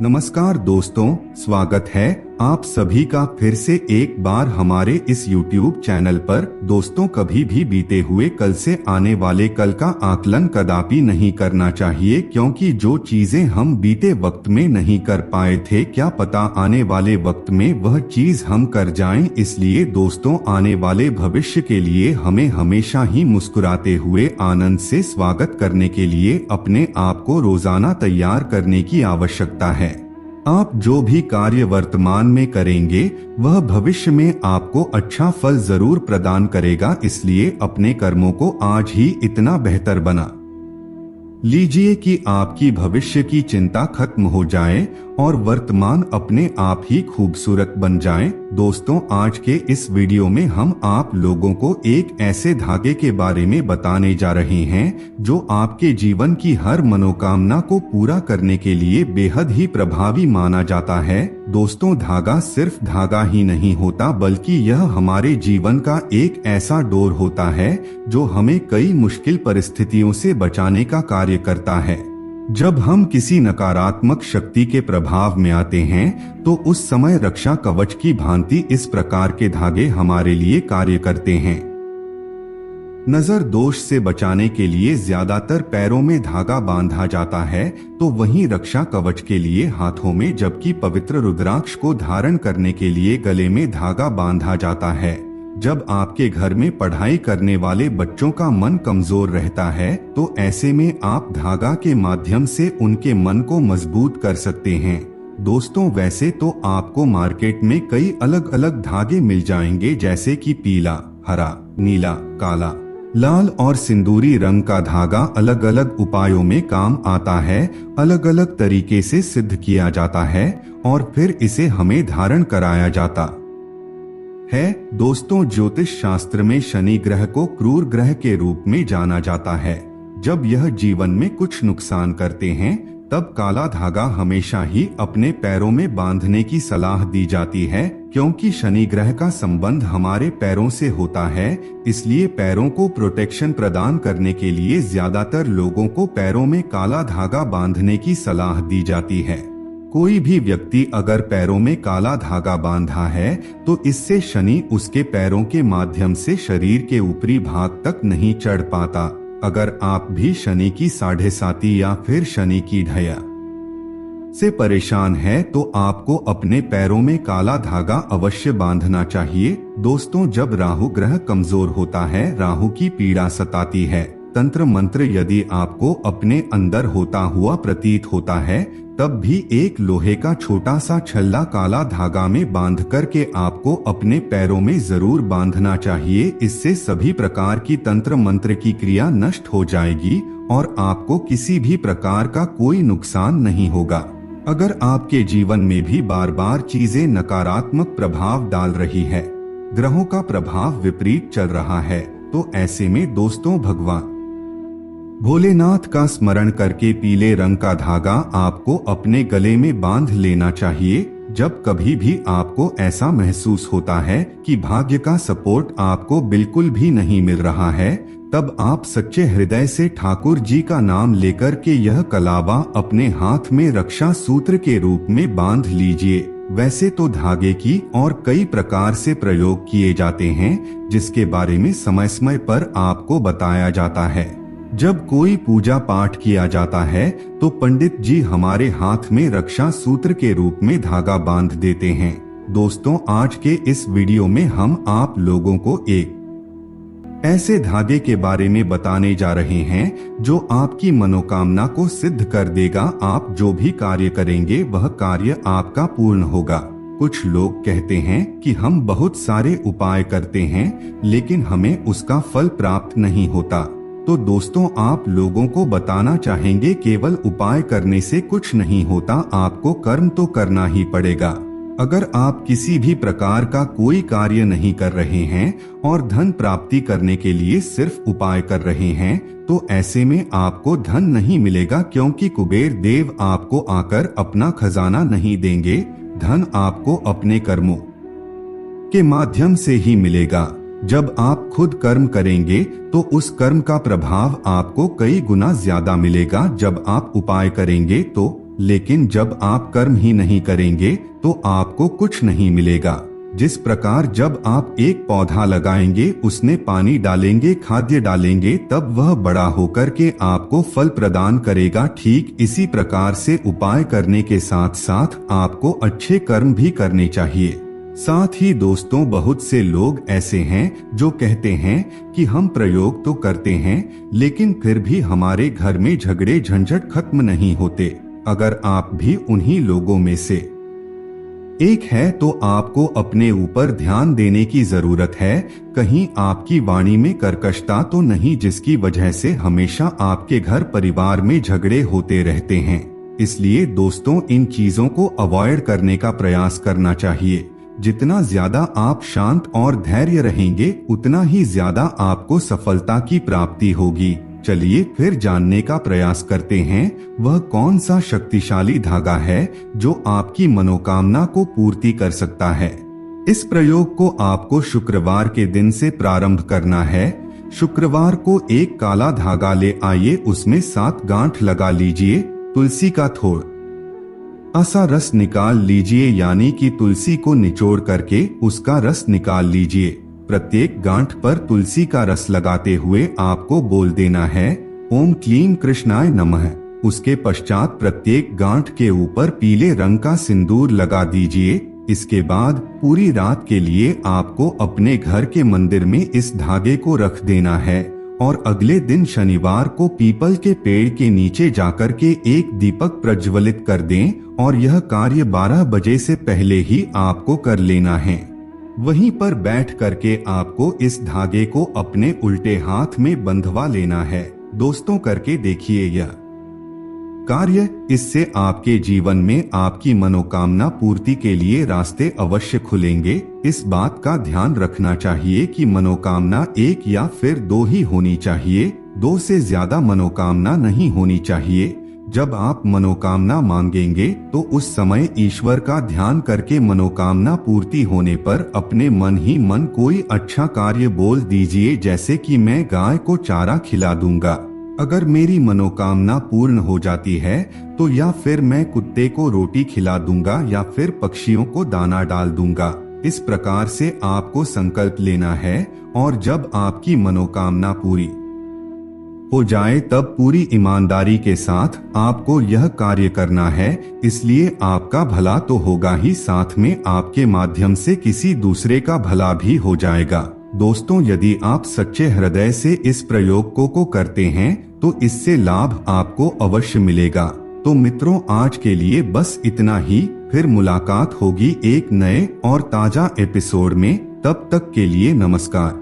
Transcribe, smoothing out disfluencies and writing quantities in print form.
नमस्कार दोस्तों, स्वागत है आप सभी का फिर से एक बार हमारे इस YouTube चैनल पर। दोस्तों, कभी भी बीते हुए कल से आने वाले कल का आकलन कदापि नहीं करना चाहिए, क्योंकि जो चीजें हम बीते वक्त में नहीं कर पाए थे, क्या पता आने वाले वक्त में वह चीज हम कर जाएं। इसलिए दोस्तों, आने वाले भविष्य के लिए हमें हमेशा ही मुस्कुराते हुए आनंद से स्वागत करने के लिए अपने आप को रोजाना तैयार करने की आवश्यकता है। आप जो भी कार्य वर्तमान में करेंगे वह भविष्य में आपको अच्छा फल जरूर प्रदान करेगा। इसलिए अपने कर्मों को आज ही इतना बेहतर बना लीजिए कि आपकी भविष्य की चिंता खत्म हो जाए और वर्तमान अपने आप ही खूबसूरत बन जाए। दोस्तों, आज के इस वीडियो में हम आप लोगों को एक ऐसे धागे के बारे में बताने जा रहे हैं जो आपके जीवन की हर मनोकामना को पूरा करने के लिए बेहद ही प्रभावी माना जाता है। दोस्तों, धागा सिर्फ धागा ही नहीं होता, बल्कि यह हमारे जीवन का एक ऐसा डोर होता है जो हमें कई मुश्किल परिस्थितियों से बचाने का कार्य करता है। जब हम किसी नकारात्मक शक्ति के प्रभाव में आते हैं तो उस समय रक्षा कवच की भांति इस प्रकार के धागे हमारे लिए कार्य करते हैं। नजर दोष से बचाने के लिए ज्यादातर पैरों में धागा बांधा जाता है, तो वहीं रक्षा कवच के लिए हाथों में, जबकि पवित्र रुद्राक्ष को धारण करने के लिए गले में धागा बांधा जाता है। जब आपके घर में पढ़ाई करने वाले बच्चों का मन कमजोर रहता है तो ऐसे में आप धागा के माध्यम से उनके मन को मजबूत कर सकते हैं। दोस्तों, वैसे तो आपको मार्केट में कई अलग अलग धागे मिल जाएंगे, जैसे कि पीला, हरा, नीला, काला, लाल और सिंदूरी रंग का धागा अलग अलग उपायों में काम आता है, अलग अलग तरीके से सिद्ध किया जाता है और फिर इसे हमें धारण कराया जाता है। दोस्तों, ज्योतिष शास्त्र में शनि ग्रह को क्रूर ग्रह के रूप में जाना जाता है। जब यह जीवन में कुछ नुकसान करते हैं तब काला धागा हमेशा ही अपने पैरों में बांधने की सलाह दी जाती है, क्योंकि शनि ग्रह का संबंध हमारे पैरों से होता है। इसलिए पैरों को प्रोटेक्शन प्रदान करने के लिए ज्यादातर लोगों को पैरों में काला धागा बांधने की सलाह दी जाती है। कोई भी व्यक्ति अगर पैरों में काला धागा बांधा है तो इससे शनि उसके पैरों के माध्यम से शरीर के ऊपरी भाग तक नहीं चढ़ पाता। अगर आप भी शनि की 7.5 या फिर शनि की ढैया से परेशान है तो आपको अपने पैरों में काला धागा अवश्य बांधना चाहिए। दोस्तों, जब राहु ग्रह कमजोर होता है, राहु की पीड़ा सताती है, तंत्र मंत्र यदि आपको अपने अंदर होता हुआ प्रतीत होता है, तब भी एक लोहे का छोटा सा छल्ला काला धागा में बांध करके आपको अपने पैरों में जरूर बांधना चाहिए। इससे सभी प्रकार की तंत्र मंत्र की क्रिया नष्ट हो जाएगी और आपको किसी भी प्रकार का कोई नुकसान नहीं होगा। अगर आपके जीवन में भी बार बार चीजें नकारात्मक प्रभाव डाल रही है, ग्रहों का प्रभाव विपरीत चल रहा है, तो ऐसे में दोस्तों, भगवान भोलेनाथ का स्मरण करके पीले रंग का धागा आपको अपने गले में बांध लेना चाहिए। जब कभी भी आपको ऐसा महसूस होता है कि भाग्य का सपोर्ट आपको बिल्कुल भी नहीं मिल रहा है, तब आप सच्चे हृदय से ठाकुर जी का नाम लेकर के यह कलावा अपने हाथ में रक्षा सूत्र के रूप में बांध लीजिए। वैसे तो धागे की और कई प्रकार से प्रयोग किए जाते हैं, जिसके बारे में समय समय पर आपको बताया जाता है। जब कोई पूजा पाठ किया जाता है तो पंडित जी हमारे हाथ में रक्षा सूत्र के रूप में धागा बांध देते हैं। दोस्तों, आज के इस वीडियो में हम आप लोगों को एक ऐसे धागे के बारे में बताने जा रहे हैं जो आपकी मनोकामना को सिद्ध कर देगा। आप जो भी कार्य करेंगे वह कार्य आपका पूर्ण होगा। कुछ लोग कहते हैं कि हम बहुत सारे उपाय करते हैं लेकिन हमें उसका फल प्राप्त नहीं होता। तो दोस्तों, आप लोगों को बताना चाहेंगे केवल उपाय करने से कुछ नहीं होता, आपको कर्म तो करना ही पड़ेगा। अगर आप किसी भी प्रकार का कोई कार्य नहीं कर रहे हैं और धन प्राप्ति करने के लिए सिर्फ उपाय कर रहे हैं, तो ऐसे में आपको धन नहीं मिलेगा, क्योंकि कुबेर देव आपको आकर अपना खजाना नहीं देंगे। धन आपको अपने कर्मों के माध्यम से ही मिलेगा। जब आप खुद कर्म करेंगे तो उस कर्म का प्रभाव आपको कई गुना ज्यादा मिलेगा। जब आप उपाय करेंगे तो लेकिन जब आप कर्म ही नहीं करेंगे तो आपको कुछ नहीं मिलेगा। जिस प्रकार जब आप एक पौधा लगाएंगे, उसमें पानी डालेंगे, खाद्य डालेंगे, तब वह बड़ा होकर के आपको फल प्रदान करेगा। ठीक इसी प्रकार से उपाय करने के साथ साथ आपको अच्छे कर्म भी करने चाहिए। साथ ही दोस्तों, बहुत से लोग ऐसे हैं जो कहते हैं कि हम प्रयोग तो करते हैं, लेकिन फिर भी हमारे घर में झगड़े झंझट खत्म नहीं होते। अगर आप भी उन्हीं लोगों में से एक है तो आपको अपने ऊपर ध्यान देने की जरूरत है। कहीं आपकी वाणी में कर्कशता तो नहीं, जिसकी वजह से हमेशा आपके घर परिवार में झगड़े होते रहते हैं। इसलिए दोस्तों, इन चीजों को अवॉइड करने का प्रयास करना चाहिए। जितना ज्यादा आप शांत और धैर्य रहेंगे, उतना ही ज्यादा आपको सफलता की प्राप्ति होगी। चलिए फिर जानने का प्रयास करते हैं, वह कौन सा शक्तिशाली धागा है जो आपकी मनोकामना को पूर्ति कर सकता है। इस प्रयोग को आपको शुक्रवार के दिन से प्रारंभ करना है। शुक्रवार को एक काला धागा ले आइए, उसमें 7 गांठ लगा लीजिए। तुलसी का थोड़ा सा रस निकाल लीजिए, यानी कि तुलसी को निचोड़ करके उसका रस निकाल लीजिए। प्रत्येक गांठ पर तुलसी का रस लगाते हुए आपको बोल देना है, ओम क्लीं कृष्णाय नमः। उसके पश्चात प्रत्येक गांठ के ऊपर पीले रंग का सिंदूर लगा दीजिए। इसके बाद पूरी रात के लिए आपको अपने घर के मंदिर में इस धागे को रख देना है और अगले दिन शनिवार को पीपल के पेड़ के नीचे जाकर के एक दीपक प्रज्वलित कर दें और यह कार्य 12 बजे से पहले ही आपको कर लेना है। वहीं पर बैठ करके आपको इस धागे को अपने उल्टे हाथ में बंधवा लेना है। दोस्तों, करके देखिए यह कार्य, इससे आपके जीवन में आपकी मनोकामना पूर्ति के लिए रास्ते अवश्य खुलेंगे। इस बात का ध्यान रखना चाहिए कि मनोकामना एक या फिर 2 ही होनी चाहिए, 2 से ज्यादा मनोकामना नहीं होनी चाहिए। जब आप मनोकामना मांगेंगे तो उस समय ईश्वर का ध्यान करके मनोकामना पूर्ति होने पर अपने मन ही मन कोई अच्छा कार्य बोल दीजिए, जैसे कि मैं गाय को चारा खिला दूंगा। अगर मेरी मनोकामना पूर्ण हो जाती है तो या फिर मैं कुत्ते को रोटी खिला दूंगा या फिर पक्षियों को दाना डाल दूंगा। इस प्रकार से आपको संकल्प लेना है और जब आपकी मनोकामना पूरी हो जाए तब पूरी ईमानदारी के साथ आपको यह कार्य करना है। इसलिए आपका भला तो होगा ही, साथ में आपके माध्यम से किसी दूसरे का भला भी हो जाएगा। दोस्तों, यदि आप सच्चे हृदय से इस प्रयोग को करते हैं तो इससे लाभ आपको अवश्य मिलेगा। तो मित्रों, आज के लिए बस इतना ही। फिर मुलाकात होगी एक नए और ताजा एपिसोड में। तब तक के लिए नमस्कार।